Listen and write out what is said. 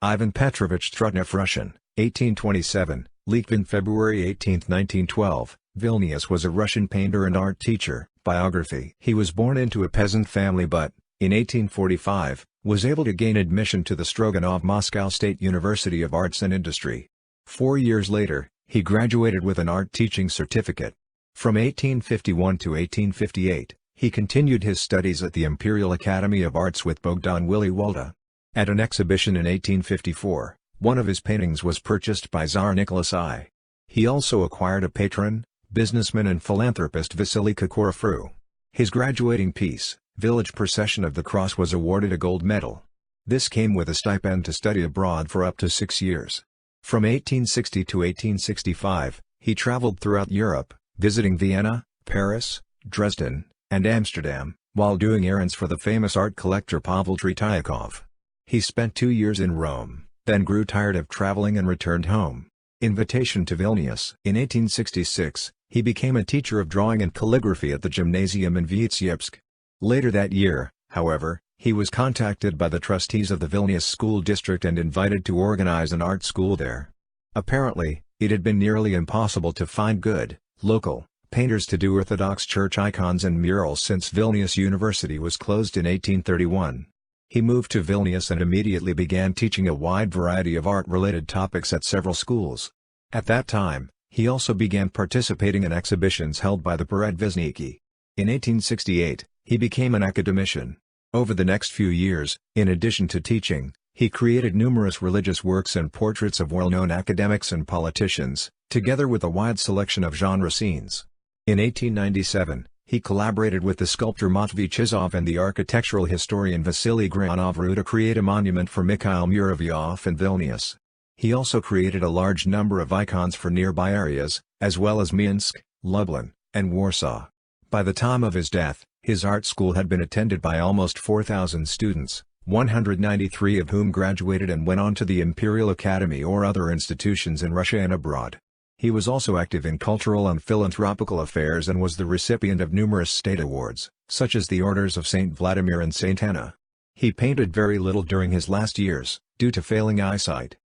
Ivan Petrovich Trutnev, Russian, 1827, leaked in February 18, 1912, Vilnius was a Russian painter and art teacher. Biography. He was born into a peasant family but, in 1845, was able to gain admission to the Stroganov Moscow State University of Arts and Industry. 4 years later, he graduated with an art teaching certificate. From 1851 to 1858, he continued his studies at the Imperial Academy of Arts with Bogdan Wiliwalda. At an exhibition in 1854, one of his paintings was purchased by Tsar Nicholas I. He also acquired a patron, businessman and philanthropist Vasily Kokorofru. His graduating piece, Village Procession of the Cross, was awarded a gold medal. This came with a stipend to study abroad for up to 6 years. From 1860 to 1865, he traveled throughout Europe, visiting Vienna, Paris, Dresden, and Amsterdam, while doing errands for the famous art collector Pavel Tretyakov. He spent 2 years in Rome, then grew tired of traveling and returned home. Invitation to Vilnius. In 1866, he became a teacher of drawing and calligraphy at the gymnasium in Vitebsk. Later that year, however, he was contacted by the trustees of the Vilnius school district and invited to organize an art school there. Apparently, it had been nearly impossible to find good, local, painters to do Orthodox church icons and murals since Vilnius University was closed in 1831. He moved to Vilnius and immediately began teaching a wide variety of art-related topics at several schools. At that time, he also began participating in exhibitions held by the Peredvisniki. In 1868, he became an academician. Over the next few years, in addition to teaching, he created numerous religious works and portraits of well-known academics and politicians, together with a wide selection of genre scenes. In 1897, he collaborated with the sculptor Matvey Chizov and the architectural historian Vasily Granovru to create a monument for Mikhail Muravyov in Vilnius. He also created a large number of icons for nearby areas, as well as Minsk, Lublin, and Warsaw. By the time of his death, his art school had been attended by almost 4,000 students, 193 of whom graduated and went on to the Imperial Academy or other institutions in Russia and abroad. He was also active in cultural and philanthropical affairs and was the recipient of numerous state awards, such as the Orders of St. Vladimir and St. Anna. He painted very little during his last years, due to failing eyesight.